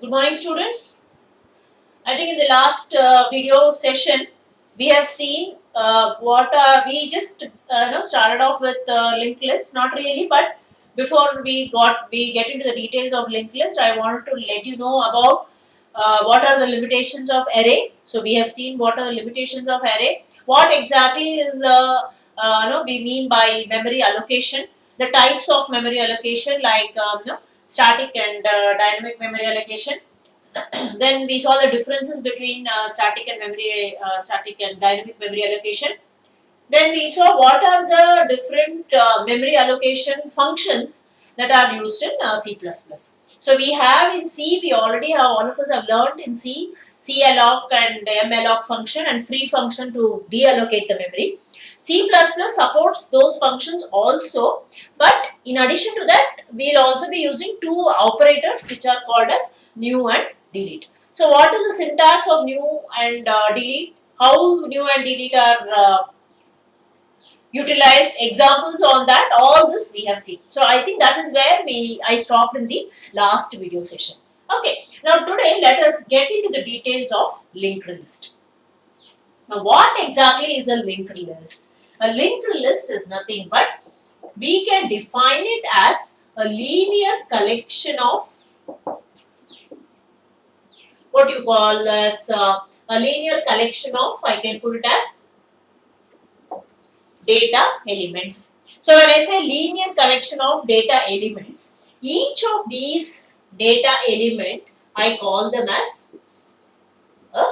Good morning, students. I think in the last video session, we have seen we just started off with linked list. Not really, but before we get into the details of linked list, I wanted to let you know about what are the limitations of array. So we have seen what are the limitations of array. What exactly is we mean by memory allocation. The types of memory allocation like static and dynamic memory allocation. Then we saw the differences between static and dynamic memory allocation. Then we saw what are the different memory allocation functions that are used in C++. So we have in C, we already have, all of us have learned in C, calloc and malloc function and free function to deallocate the memory. C++ supports those functions also, but in addition to that, we will also be using two operators which are called as new and delete. So what is the syntax of new and delete? How new and delete are utilized, examples on that, all this we have seen. So I think that is where I stopped in the last video session. Okay, now today let us get into the details of linked list. Now what exactly is a linked list? A linked list is nothing but we can define it as a linear collection of what you call as a linear collection of, I can put it as data elements. So when I say linear collection of data elements, each of these data element I call them as a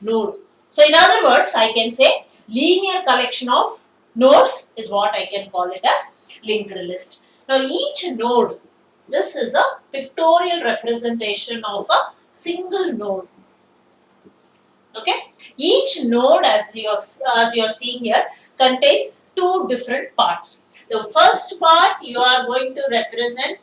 node. So in other words, I can say linear collection of nodes is what I can call it as linked list. Now each node, this is a pictorial representation of a single node. Okay, each node as you are seeing here contains two different parts. The first part you are going to represent,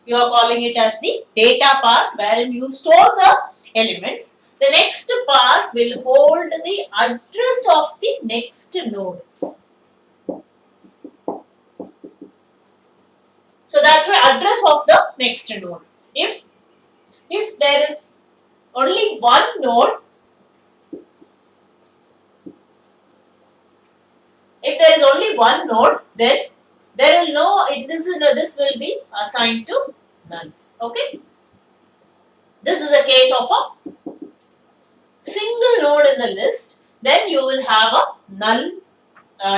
you are calling it as the data part wherein you store the elements. The next part will hold the address of the next node. So that's the address of the next node. If there is only one node, if there is only one node, then there will this will be assigned to none. Okay. This is a case of a single node in the list. Then you will have a null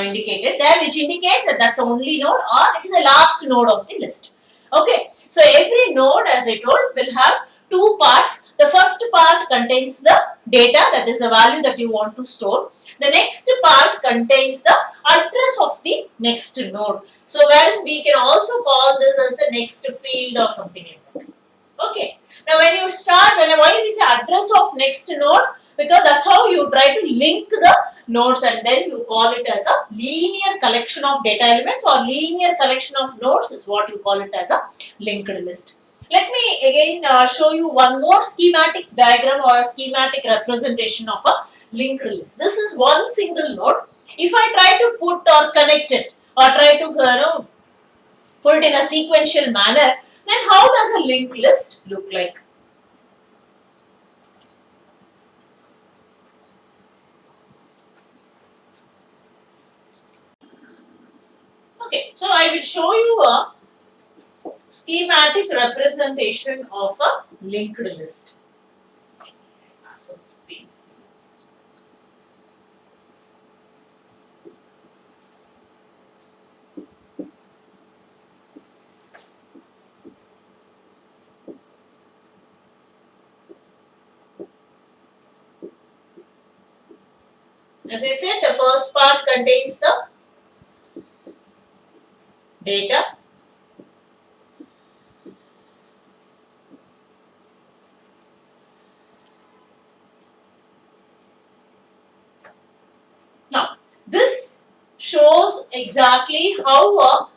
indicated there, which indicates that that's the only node or it is the last node of the list. Okay. So every node, as I told, will have two parts. The first part contains the data, that is the value that you want to store. The next part contains the address of the next node. So where we can also call this as the next field or something like that. Okay. Now when you start, why we say address of next node? Because that's how you try to link the nodes and then you call it as a linear collection of data elements or linear collection of nodes is what you call it as a linked list. Let me again show you one more schematic diagram or a schematic representation of a linked list. This is one single node. If I try to put or connect it or try to put it in a sequential manner, then how does a linked list look like? Okay, so I will show you a schematic representation of a linked list. Some space. As I said, the first part contains the data. Now, this shows exactly how a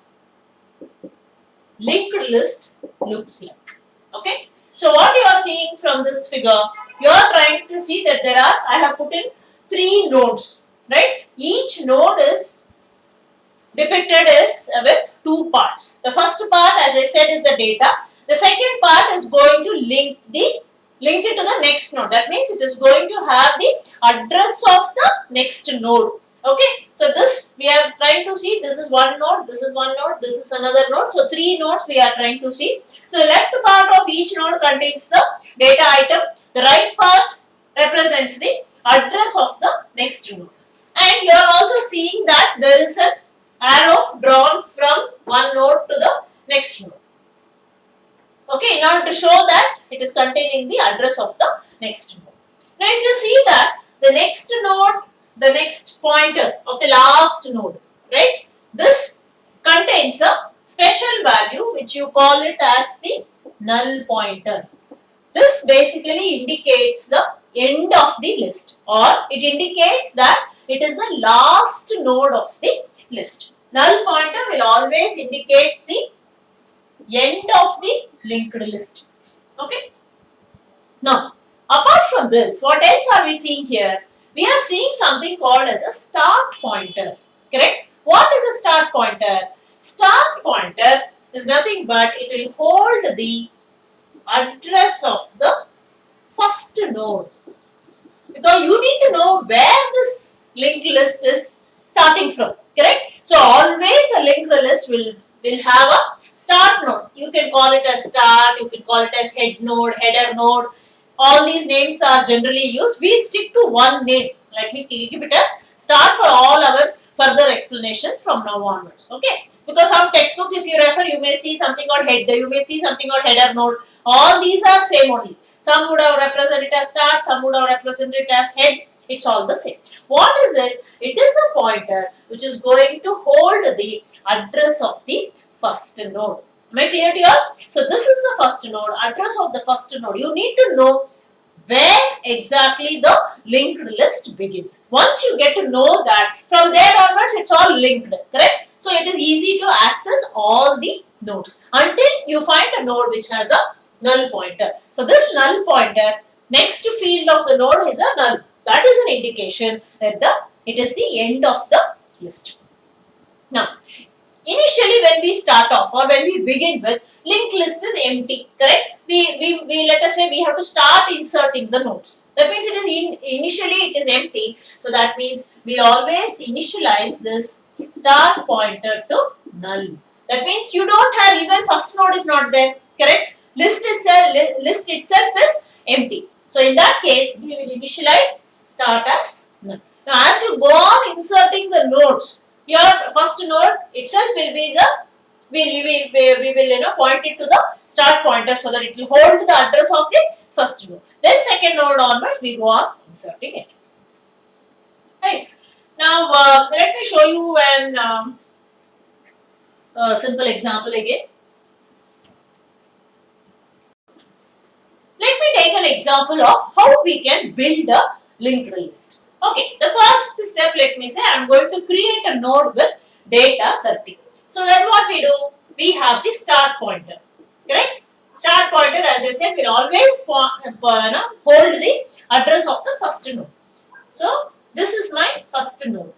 linked list looks like. Okay. So, what you are seeing from this figure, you are trying to see that I have put in 3 nodes, right? Each node is depicted as with 2 parts. The first part, as I said, is the data. The second part is going to link the link it to the next node. That means it is going to have the address of the next node. Okay, so this we are trying to see. This is one node, this is one node, this is another node. So 3 nodes we are trying to see. So the left part of each node contains the data item. The right part represents the address of the next node. And you are also seeing that there is an arrow drawn from one node to the next node. Okay, in order to show that it is containing the address of the next node. Now, if you see that the next node, the next pointer of the last node, right? This contains a special value which you call it as the null pointer. This basically indicates the end of the list, or it indicates that it is the last node of the list. Null pointer will always indicate the end of the linked list. Okay. Now, apart from this, what else are we seeing here? We are seeing something called as a start pointer. Correct? What is a start pointer? Start pointer is nothing but it will hold the address of the first node. Because you need to know where this linked list is starting from. Correct? So, always a linked list will have a start node. You can call it as start, you can call it as head node, header node. All these names are generally used. We stick to one name. Let me keep it as start for all our further explanations from now onwards. Okay. Because some textbooks, if you refer, you may see something called head, you may see something called header node. All these are same only. Some would have represented as start, some would have represented as head. It's all the same. What is it? It is a pointer which is going to hold the address of the first node. Am I clear to you all? So this is the first node, address of the first node. You need to know where exactly the linked list begins. Once you get to know that, from there onwards it's all linked, correct? So it is easy to access all the nodes until you find a node which has a null pointer. So this null pointer, next field of the node is a null. That is an indication that it is the end of the list. Now, initially when we start off or when we begin with, linked list is empty, correct? We let us say we have to start inserting the nodes. That means it is initially it is empty. So that means we always initialize this start pointer to null. That means you don't have, even first node is not there, correct? List itself is empty. So in that case, we will initialize start as null. Now as you go on inserting the nodes, your first node itself will be the, we will point it to the start pointer so that it will hold the address of the first node. Then second node onwards we go on inserting it. Right. Now let me show you an simple example again. Let me take an example of how we can build a linked list. Okay, the first step, let me say, I am going to create a node with data 30. So then what we do? We have the start pointer, correct? Start pointer, as I said, will always hold the address of the first node. So this is my first node.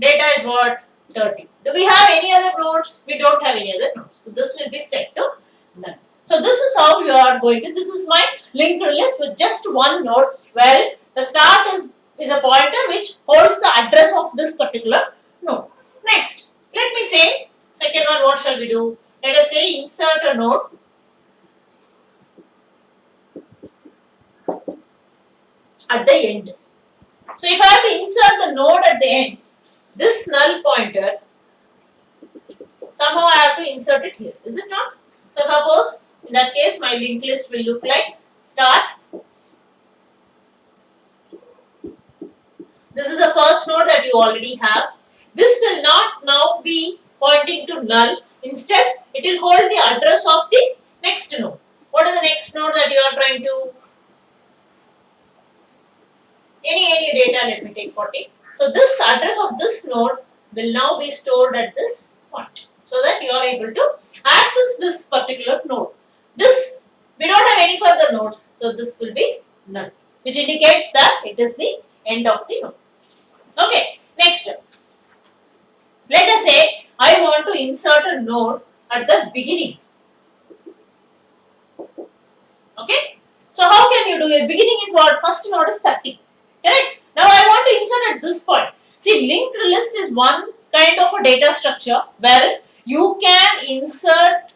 Data is what? 30. Do we have any other nodes? We don't have any other nodes. So this will be set to none. So this is how you are going to, this is my linked list with just one node where the start is a pointer which holds the address of this particular node. Next, let me say, second one, what shall we do? Let us say insert a node at the end. So if I have to insert the node at the end, this null pointer, somehow I have to insert it here, is it not? So suppose in that case my linked list will look like start. This is the first node that you already have. This will not now be pointing to null. Instead, it will hold the address of the next node. What is the next node that you are trying to? Any data, let me take 40. So this address of this node will now be stored at this point, so that you are able to access this particular node. This, we don't have any further nodes, so this will be null, which indicates that it is the end of the node. Okay, next. Let us say I want to insert a node at the beginning. Okay, do a beginning is what? First node is 30. Correct? Now I want to insert at this point. See, linked list is one kind of a data structure where you can insert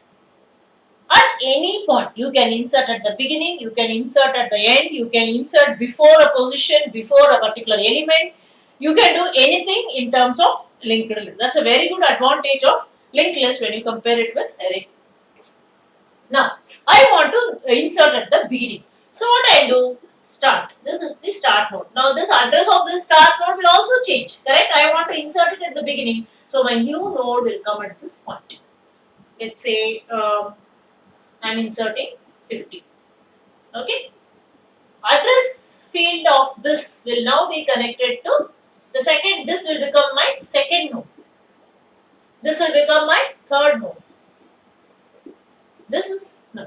at any point. You can insert at the beginning, you can insert at the end, you can insert before a position, before a particular element. You can do anything in terms of linked list. That's a very good advantage of linked list when you compare it with array. Now, I want to insert at the beginning. So what I do? Start. This is the start node. Now this address of this start node will also change. Correct? I want to insert it at the beginning. So my new node will come at this point. Let's say I am inserting 50. Okay. Address field of this will now be connected to the second. This will become my second node. This will become my third node. This is no.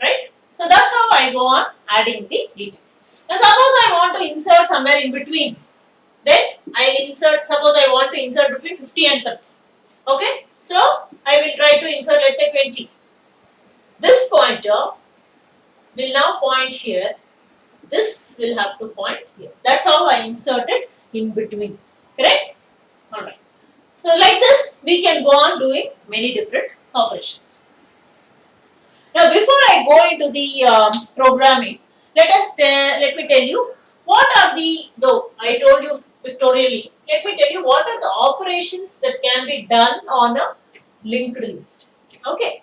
Right? So that's how I go on adding the details. Now suppose I want to insert somewhere in between. Then I insert, suppose I want to insert between 50 and 30. Okay? So I will try to insert, let's say 20. This pointer will now point here. This will have to point here. That's how I inserted in between. Correct? Alright. So like this, we can go on doing many different operations. Now before I go into the programming, let me tell you what are the, though I told you pictorially, let me tell you what are the operations that can be done on a linked list. Okay.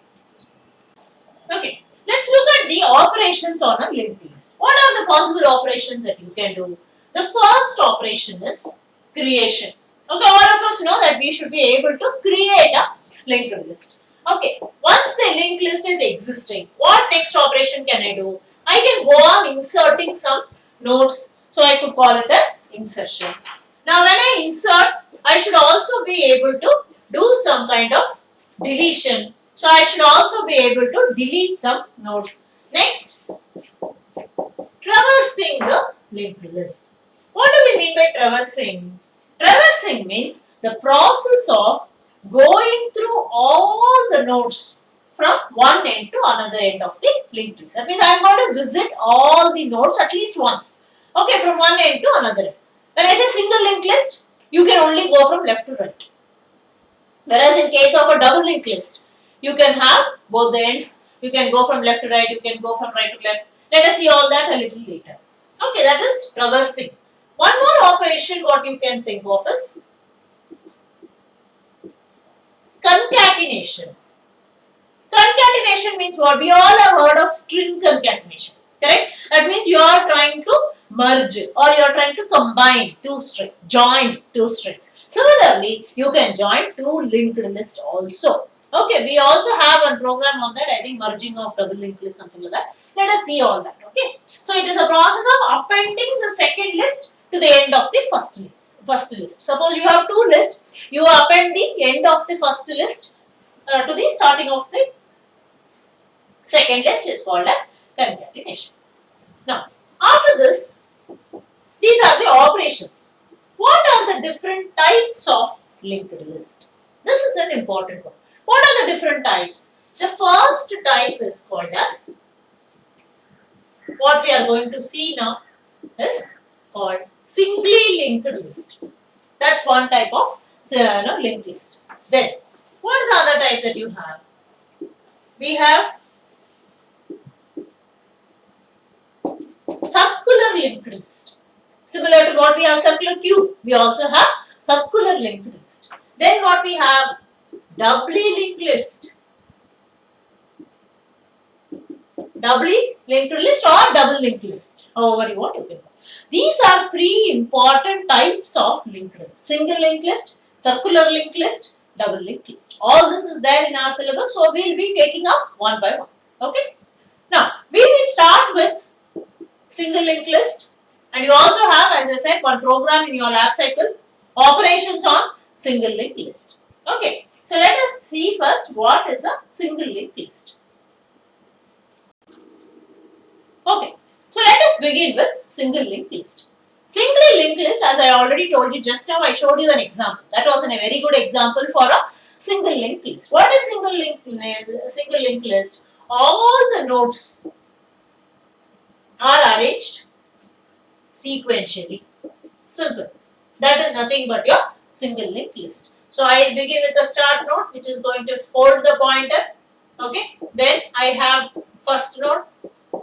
Okay. Let's look at the operations on a linked list. What are the possible operations that you can do? The first operation is creation. Okay, all of us know that we should be able to create a linked list. Okay, once the linked list is existing, what next operation can I do? I can go on inserting some nodes. So I could call it as insertion. Now when I insert, I should also be able to do some kind of deletion. So I should also be able to delete some nodes. Next, traversing the linked list. What do we mean by traversing? Traversing means the process of going through all the nodes from one end to another end of the linked list. That means I am going to visit all the nodes at least once. Okay, from one end to another end. When I say single linked list, you can only go from left to right. Whereas in case of a double linked list, you can have both the ends. You can go from left to right, you can go from right to left. Let us see all that a little later. Okay, that is traversing. One more operation what you can think of is concatenation. Concatenation means what? We all have heard of string concatenation. Correct? That means you are trying to merge or you are trying to combine two strings, join two strings. Similarly, you can join two linked lists also. Okay, we also have a program on that, I think merging of double linked list, something like that. Let us see all that. Okay. So it is a process of appending the second list to the end of the first list. Suppose you have two lists, you append the end of the first list to the starting of the second list is called as concatenation. Now, after this, these are the operations. What are the different types of linked list? This is an important one. What are the different types? The first type is called as, what we are going to see now is called singly linked list. That's one type of linked list. Then, what is the other type that you have? We have circular linked list. Similar to what we have circular cube, we also have circular linked list. Then what we have? Doubly linked list. Doubly linked list or double linked list, however you want you can call. These are three important types of linked list. Single linked list, circular linked list, double linked list. All this is there in our syllabus, so we will be taking up one by one. Okay. Now, we will start with single linked list, and you also have, as I said, one program in your lab cycle, operations on single linked list. Okay. So let us see first what is a single linked list. Okay, so let us begin with single linked list. Single linked list, as I already told you just now, I showed you an example. That was a very good example for a single linked list. What is single linked list? All the nodes are arranged sequentially. Simple. That is nothing but your single linked list. So I will begin with the start node, which is going to hold the pointer. Okay. Then I have first node.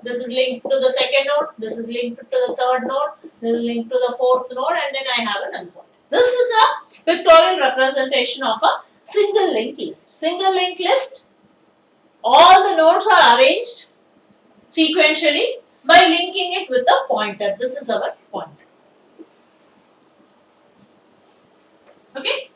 This is linked to the second node. This is linked to the third node. This is linked to the fourth node, and then I have another pointer. This is a pictorial representation of a single linked list. Single linked list. All the nodes are arranged sequentially by linking it with a pointer. This is our pointer. Okay.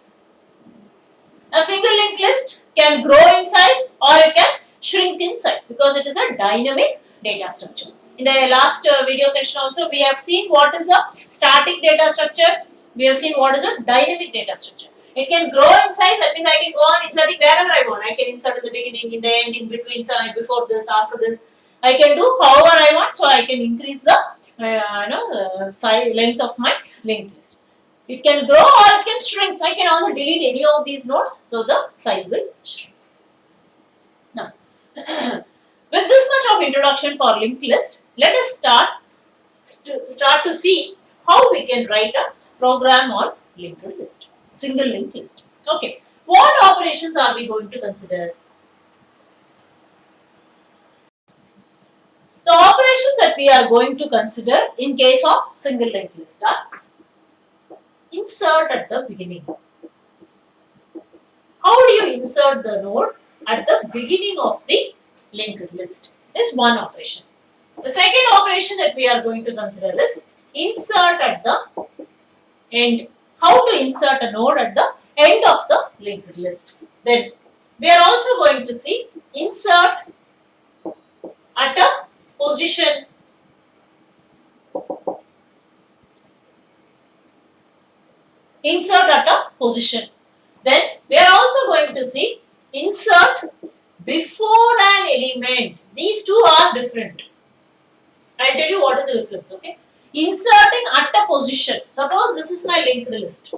A single linked list can grow in size or it can shrink in size because it is a dynamic data structure. In the last video session also we have seen what is a static data structure. We have seen what is a dynamic data structure. It can grow in size, that means I can go on inserting wherever I want. I can insert in the beginning, in the end, in between, before this, after this. I can do however I want, so I can increase the size, length of my linked list. It can grow or it can shrink. I can also delete any of these nodes, so the size will shrink. Now, with this much of introduction for linked list, let us start to see how we can write a program on linked list, single linked list. Okay, what operations are we going to consider? The operations that we are going to consider in case of single linked list are insert at the beginning. How do you insert the node at the beginning of the linked list? Is one operation. The second operation that we are going to consider is insert at the end. How to insert a node at the end of the linked list. Then we are also going to see insert at a position. Insert at a position. Then we are also going to see insert before an element. These two are different. I will tell you what is the difference. Okay. Inserting at a position. Suppose this is my linked list.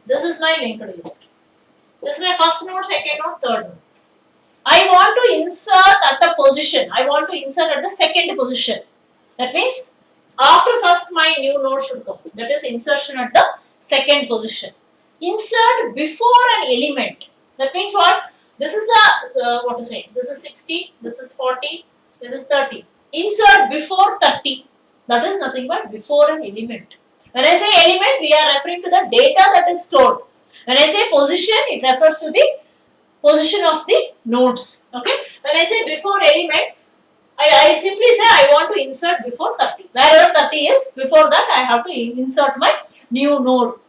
This is my linked list. This is my first node, second node, third node. I want to insert at a position. I want to insert at the second position. That means after first my new node should come. That is insertion at the second position. Insert before an element. That means what? This is the, what to say, this is 60, this is 40, this is 30. Insert before 30. That is nothing but before an element. When I say element, we are referring to the data that is stored. When I say position, it refers to the position of the nodes. Okay. When I say before element, I simply say I want to insert before 30. Wherever 30 is, before that I have to insert my new node.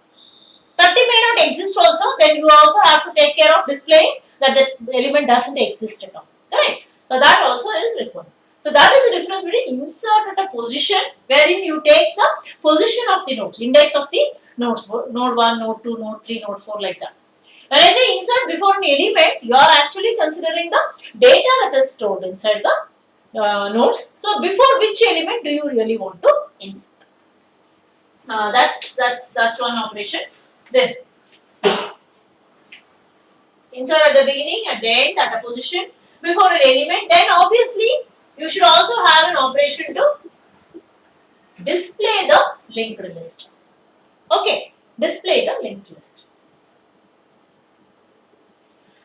30 may not exist also, then you also have to take care of displaying that the element doesn't exist at all. Correct? So that also is required. So that is the difference between insert at a position wherein you take the position of the nodes, index of the nodes, node 1, node 2, node 3, node 4 like that. When I say insert before an element, you are actually considering the data that is stored inside the nodes. So before which element do you really want to insert? That's one operation. Then insert at the beginning, at the end, at a position, before an element. Then obviously you should also have an operation to display the linked list. Okay, display the linked list.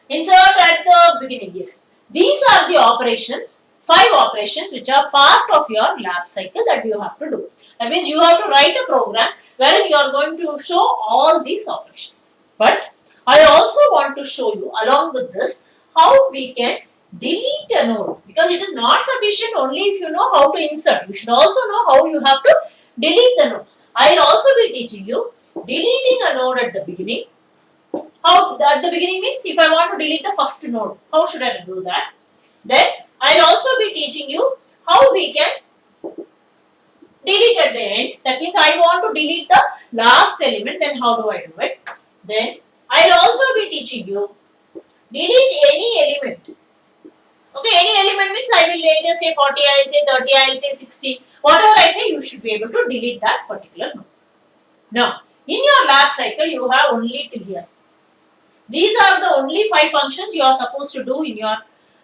Insert at the beginning, yes. These are the operations, 5 operations which are part of your lab cycle that you have to do. That means you have to write a program wherein you are going to show all these operations. But I also want to show you along with this how we can delete a node, because it is not sufficient only if you know how to insert. You should also know how you have to delete the nodes. I will also be teaching you deleting a node at the beginning. How at the beginning means if I want to delete the first node, how should I do that? Then I will also be teaching you how we can delete at the end. That means I want to delete the last element, then how do I do it? Then I will also be teaching you delete any element. Okay, any element means I will either say 40, I will say 30, I will say 60. Whatever I say, you should be able to delete that particular node. Now, in your lab cycle, you have only till here. These are the only 5 functions you are supposed to do in your,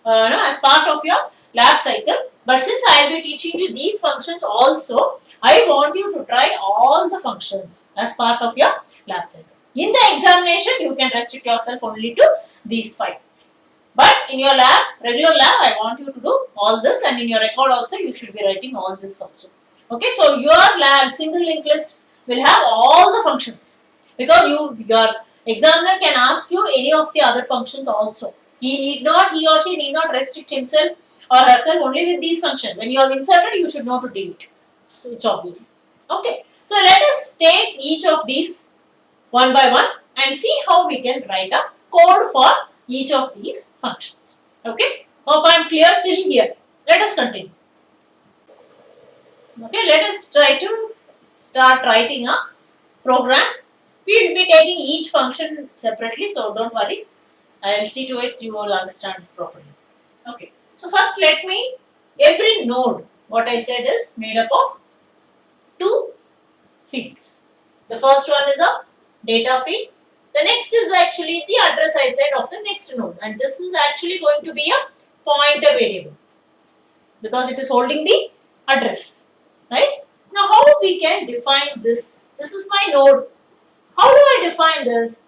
as part of your lab cycle. But since I will be teaching you these functions also, I want you to try all the functions as part of your lab cycle. In the examination, you can restrict yourself only to these 5. But in your lab, regular lab, I want you to do all this, and in your record also, you should be writing all this also. Okay, so your lab single linked list will have all the functions, because your examiner can ask you any of the other functions also. He or she need not restrict himself or herself only with these functions. When you have inserted, you should know to delete. It's obvious. Okay, so let us take each of these one by one and see how we can write a code for each of these functions. Okay, hope I am clear till here. Let us continue. Okay, let us try to start writing a program. We will be taking each function separately, so don't worry. I will see to it you will understand properly. Okay, so first let me, every node, what I said is made up of 2 fields. The first one is a data field. The next is actually the address I said of the next node, and this is actually going to be a pointer variable because it is holding the address, right? Now how we can define this? This is my node. How do I define this?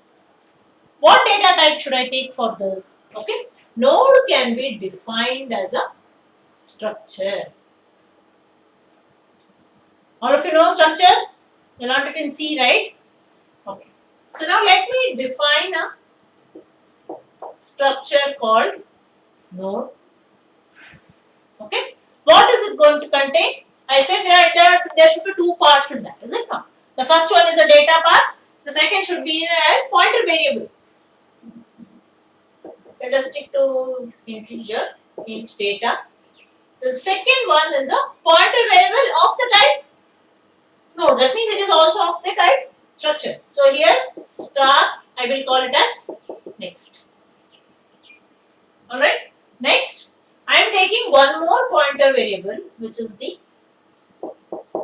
What data type should I take for this? Okay, node can be defined as a structure. All of you know structure? You learned it in C, right? Okay. So now let me define a structure called node. Okay. What is it going to contain? I said there should be 2 parts in that, is it not? The first one is a data part. The second should be a pointer variable. Let us stick to integer, int data. The second one is a pointer variable of the type node. That means it is also of the type structure. So here star, I will call it as next. Alright. Next, I am taking one more pointer variable, which is the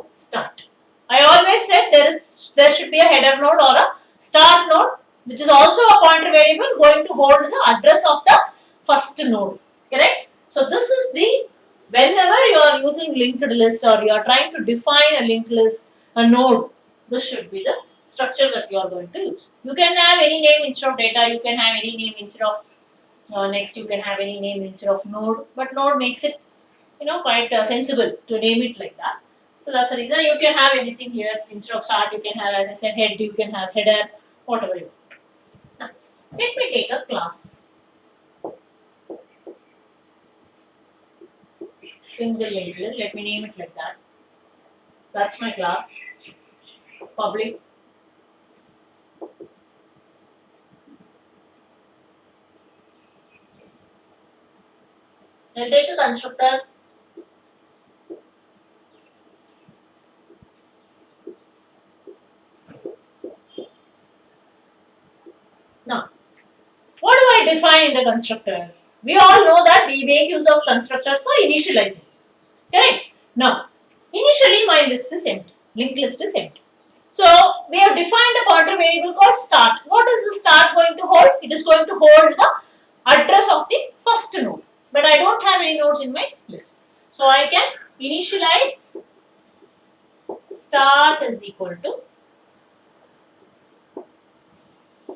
start. I always said there should be a header node or a start node, which is also a pointer variable going to hold the address of the first node. Correct? So this is the, whenever you are using linked list or you are trying to define a linked list, a node, this should be the structure that you are going to use. You can have any name instead of data, you can have any name instead of next, you can have any name instead of node, but node makes it, quite sensible to name it like that. So that's the reason. You can have anything here instead of start. You can have, as I said, head. You can have header, whatever you want. Now, let me take a class. Single linked list. Let me name it like that. That's my class. Public. I'll take a constructor. Now, what do I define in the constructor? We all know that we make use of constructors for initializing. Correct? Now, initially my list is empty. Linked list is empty. So, we have defined a pointer variable called start. What is the start going to hold? It is going to hold the address of the first node. But I don't have any nodes in my list. So, I can initialize start is equal to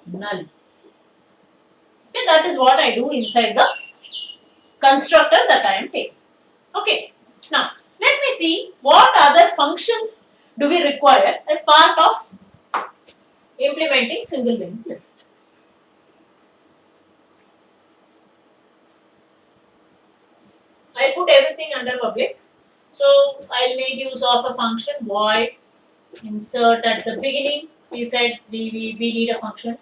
null. Okay, that is what I do inside the constructor that I am taking. Okay, now let me see what other functions do we require as part of implementing single linked list. I put everything under public. So I'll make use of a function void insert at the beginning. We said we need a function,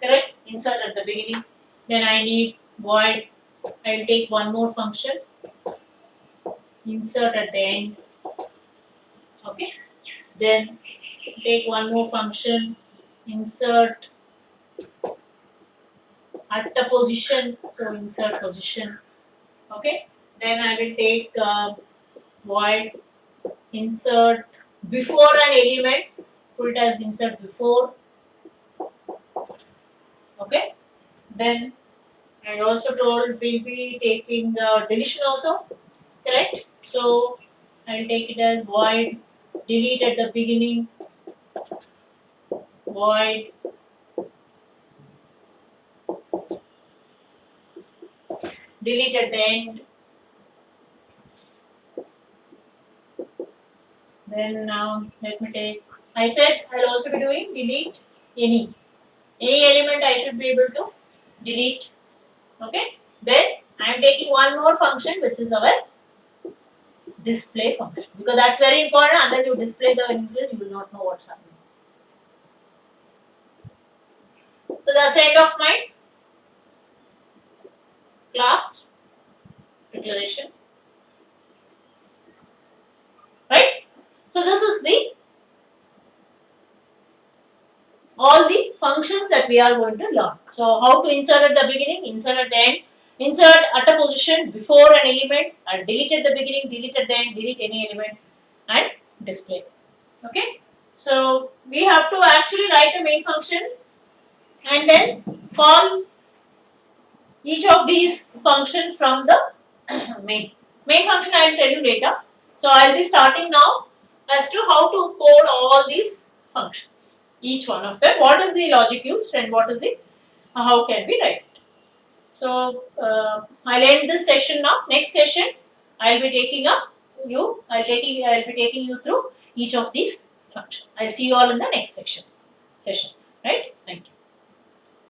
correct? Insert at the beginning. Then I need void. I'll take one more function. Insert at the end. Okay. Then take one more function. Insert at the position. So insert position. Okay. Then I will take void insert before an element, put it as insert before. Okay. Then I also told we'll be taking the deletion also. Correct? So I'll take it as void, delete at the beginning, void, delete at the end. Then now let me take, I said I'll also be doing delete any element I should be able to delete. Okay. Then I am taking one more function, which is our display function, because that's very important. Unless you display the English, you will not know what's happening. So that's the end of my class declaration. Right? So this is the all the functions that we are going to learn. So how to insert at the beginning, insert at the end, insert at a position before an element, and delete at the beginning, delete at the end, delete any element, and display. Okay. So we have to actually write a main function and then call each of these functions from the main function. I will tell you later. So I will be starting now as to how to code all these functions, each one of them. What is the logic used and what is the how can we write it. So I'll end this session now. Next session I'll be taking up you. I'll be taking you through each of these functions. I'll see you all in the next session. Right? Thank you.